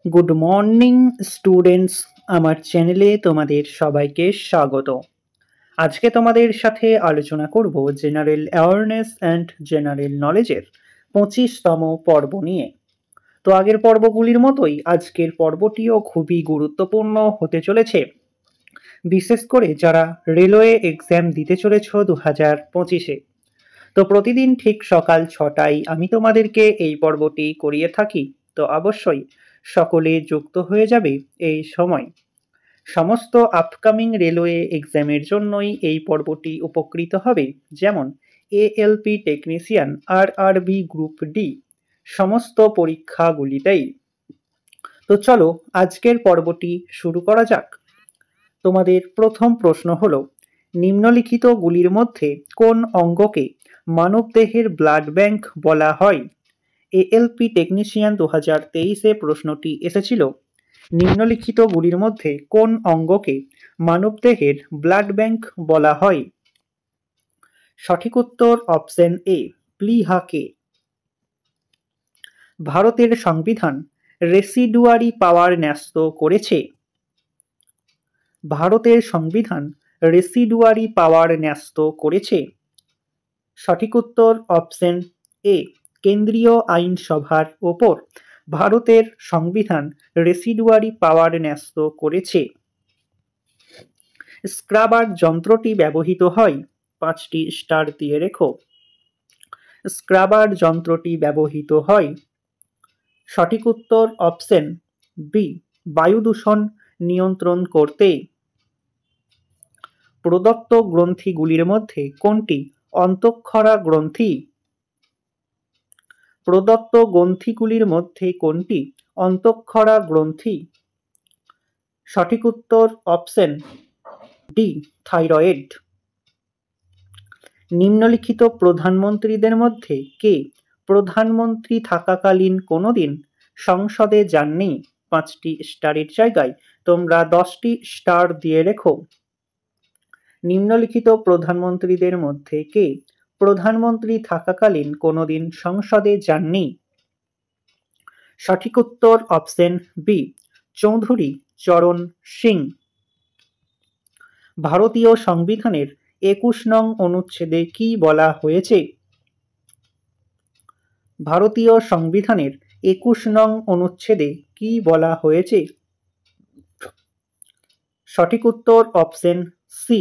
Good morning students, আমার চ্যানেলে তোমাদের সবাইকে স্বাগত। আজকে তোমাদের সাথে আলোচনা করব জেনারেল অ্যাওয়ারনেস অ্যান্ড জেনারেল নলেজের 25তম পর্ব নিয়ে। তো আগের পর্বগুলির মতোই আজকের পর্বটিও খুবই গুরুত্বপূর্ণ হতে চলেছে, বিশেষ করে যারা রেলওয়ে এক্সাম দিতে চলেছ 2025-এ। তো প্রতিদিন ঠিক সকাল 6টায় আমি তোমাদেরকে এই পর্বটি করিয়ে থাকি। তো অবশ্যই সকলে যুক্ত হয়ে যাবে এই সময়। সমস্ত আপকামিং রেলওয়ে এক্সামের জন্যই এই পর্বটি উপকৃত হবে, যেমন ALP technician, RRB group D সমস্ত পরীক্ষাগুলিতেই। তো চলো আজকের পর্বটি শুরু করা যাক। তোমাদের প্রথম প্রশ্ন হলো, নিম্নলিখিতগুলির মধ্যে কোন অঙ্গকে মানবদেহের ব্লাড ব্যাংক বলা হয়? এএলপি টেকনিশিয়ান 2023-এ প্রশ্নটি এসেছিল, নিম্নলিখিতগুলির মধ্যে কোন অঙ্গকে মানবদেহের ব্লাড ব্যাংক বলা হয়? সঠিক উত্তর অপশন এ, প্লীহাকে। ভারতের সংবিধান রেসিডুয়ারি পাওয়ার ন্যস্ত করেছে। ভারতের সংবিধান রেসিডুয়ারি পাওয়ার ন্যস্ত করেছে। সঠিক উত্তর অপশন এ, কেন্দ্রীয় আইনসভার ওপর ভারতের সংবিধান রেসিডুয়ারি পাওয়ার ন্যস্ত করেছে। স্ক্রাবার যন্ত্রটি ব্যবহৃত হয়, 5টি স্টার দিয়ে রেখো। স্ক্রাবার যন্ত্রটি ব্যবহৃত হয়। সঠিক উত্তর অপশন বি, বায়ু দূষণ নিয়ন্ত্রণ করতে। প্রদত্ত গ্রন্থিগুলির মধ্যে কোনটি অন্তঃক্ষরা গ্রন্থি? প্রদত্ত গ্রন্থিগুলির মধ্যে কোনটি অন্তঃক্ষরা গ্রন্থি? সঠিক উত্তর অপশন ডি, থাইরয়েড। নিম্নলিখিত প্রধানমন্ত্রীদের মধ্যে কে প্রধানমন্ত্রী থাকাকালীন কোনোদিন সংসদে যাননি? 5টি স্টারের জায়গায় তোমরা 10টি স্টার দিয়ে রেখো। নিম্নলিখিত প্রধানমন্ত্রীদের মধ্যে কে প্রধানমন্ত্রী থাকাকালীন কোনোদিন সংসদে যাননি? সঠিক উত্তর অপশন বি, চৌধুরী চরণ সিং। ভারতীয় সংবিধানের 21 নং অনুচ্ছেদে কি বলা হয়েছে? ভারতীয় সংবিধানের 21 নং অনুচ্ছেদে কি বলা হয়েছে? সঠিক উত্তর অপশন সি,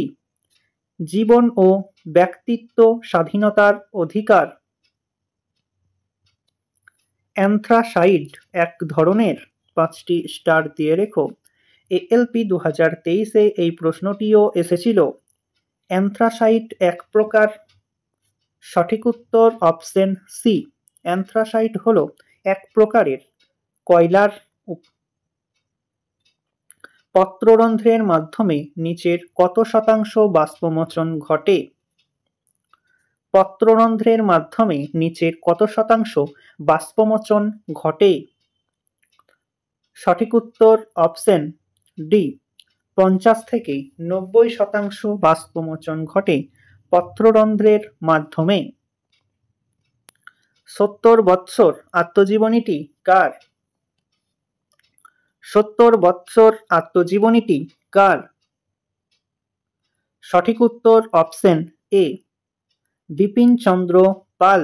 জীবন ও ব্যক্তিত্ব স্বাধীনতার অধিকার। অ্যানথ্রাসাইড এক ধরনের, 5টি স্টার দিয়ে রেখো। এএলপি 2023-এ এই প্রশ্নটিও এসেছিল, অ্যানথ্রাসাইড এক প্রকার। সঠিক উত্তর অপশন সি, অ্যানথ্রাসাইড হল এক প্রকারের কয়লার। পত্ররন্ধ্রের মাধ্যমে নিচের কত শতাংশ বাষ্পমোচন ঘটে? পত্ররন্ধ্রের মাধ্যমে নিচের কত শতাংশ বাষ্পমোচন ঘটে? সঠিক উত্তর অপশন ডি, 50 থেকে 90% বাষ্পমোচন ঘটে পত্ররন্ধ্রের মাধ্যমে। 70 বৎসর আত্মজীবনীটি কার? 70 বৎসর আত্মজীবনীটি কার? সঠিক উত্তর অপশন এ, বিপিন চন্দ্র পাল।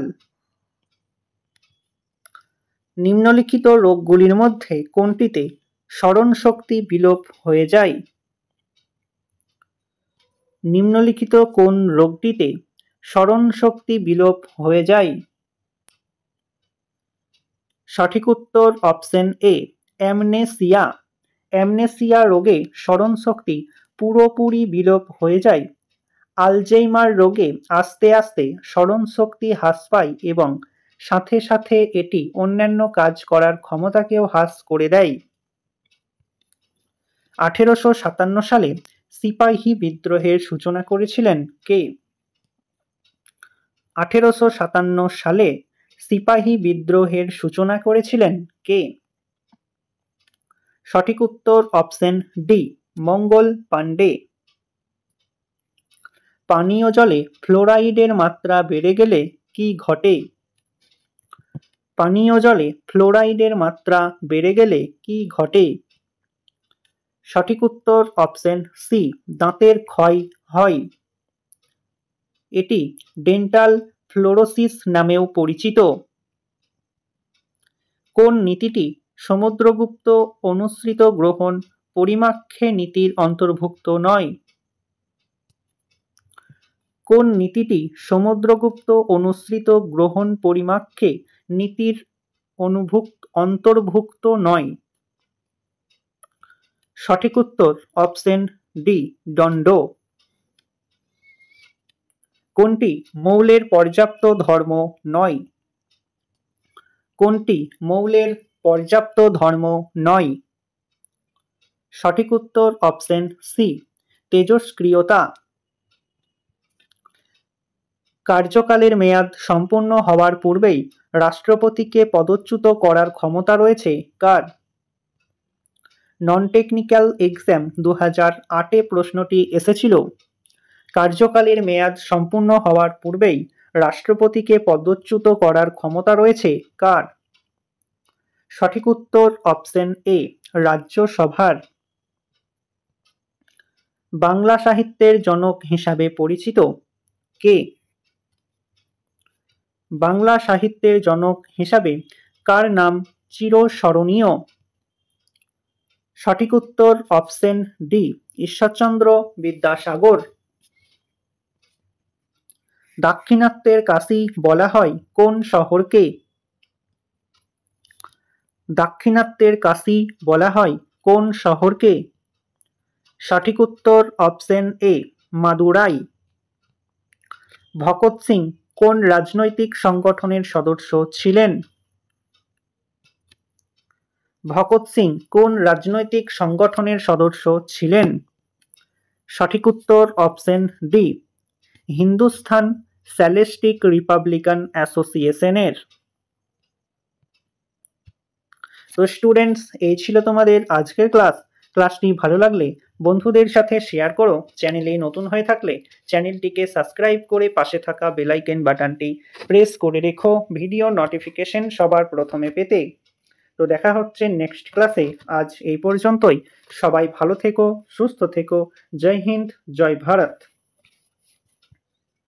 নিম্নলিখিত রোগগুলির মধ্যে কোনটিতে স্মরণশক্তি বিলোপ হয়ে যায়? নিম্নলিখিত কোন রোগটিতে স্মরণশক্তি বিলোপ হয়ে যায়? সঠিক উত্তর অপশন এ, অ্যামনেসিয়া। অ্যামনেসিয়া রোগে স্মরণশক্তি পুরোপুরি বিলোপ হয়ে যায়। আলঝেইমার রোগে আস্তে আস্তে স্মরণশক্তি হ্রাস পায় এবং সাথে সাথে এটি অন্যান্য কাজ করার ক্ষমতাকেও হ্রাস করে দেয়। 1857 সালে সিপাহী বিদ্রোহের সূচনা করেছিলেন কে? 1857 সালে সিপাহী বিদ্রোহের সূচনা করেছিলেন কে? সঠিক উত্তর অপশন ডি, মঙ্গল পাণ্ডে। পানীয় জলে ফ্লোরাইডের মাত্রা বেড়ে গেলে কি ঘটে? পানীয় জলে ফ্লোরাইডের মাত্রা বেড়ে গেলে কি ঘটে? সঠিক উত্তর অপশন সি, দাঁতের ক্ষয় হয়। এটি ডেন্টাল ফ্লোরোসিস নামেও পরিচিত। কোন নীতিটি সমুদ্রগুপ্ত অনুসৃত গ্রহণ পরিমাক্ষে নীতির অন্তর্ভুক্ত নয়? কোন নীতিটি সমুদ্রগুপ্ত অনুসৃত গ্রহণ পরিমাক্ষে নীতির অন্তর্ভুক্ত নয়? সঠিক উত্তর অপশন ডি, দণ্ড। কোনটি মৌলের পর্যাপ্ত ধর্ম নয়? কোনটি মৌলের পর্যাপ্ত ধর্ম নয়? সঠিক উত্তর অপশন সি, তেজস্ক্রিয়তা। কার্যকালের মেয়াদ সম্পূর্ণ হওয়ার পূর্বেই রাষ্ট্রপতিকে পদচ্যুত করার ক্ষমতা রয়েছে কার? নন টেকনিক্যাল এক্সাম 2008-এ প্রশ্নটি এসেছিল। কার্যকালের মেয়াদ সম্পূর্ণ হওয়ার পূর্বেই রাষ্ট্রপতিকে পদচ্যুত করার ক্ষমতা রয়েছে কার? সঠিক উত্তর অপশন এ, রাজ্যসভার। বাংলা সাহিত্যের জনক হিসাবে পরিচিত কে? বাংলা সাহিত্যের জনক হিসাবে কার নাম চিরস্মরণীয়? সঠিক উত্তর অপশন ডি, ঈশ্বরচন্দ্র বিদ্যাসাগর। দাক্ষিণাত্যের কাশী বলা হয় কোন শহরকে? দাক্ষিণাত্যের কাশী বলা হয় কোন শহরকে? সঠিক উত্তর অপশন এ, মাদুরাই। ভগৎ সিং কোন রাজনৈতিক সংগঠনের সদস্য ছিলেন? ভগৎ সিং কোন রাজনৈতিক সংগঠনের সদস্য ছিলেন? সঠিক উত্তর option D, Hindustan socialist Republican অ্যাসোসিয়েশনের। তো স্টুডেন্টস, এই ছিল তোমাদের আজকের ক্লাসটি ভালো লাগলে বন্ধুদের সাথে শেয়ার করো। চ্যানেলে নতুন হয়ে থাকলে চ্যানেলটিকে সাবস্ক্রাইব করে পাশে থাকা বেল আইকন বাটনটি প্রেস করে রেখো ভিডিও নোটিফিকেশন সবার প্রথমে পেতে। তো দেখা হচ্ছে নেক্সট ক্লাসে। আজ এই পর্যন্তই। সবাই ভালো থেকো, সুস্থ থেকো। জয় হিন্দ, জয় ভারত।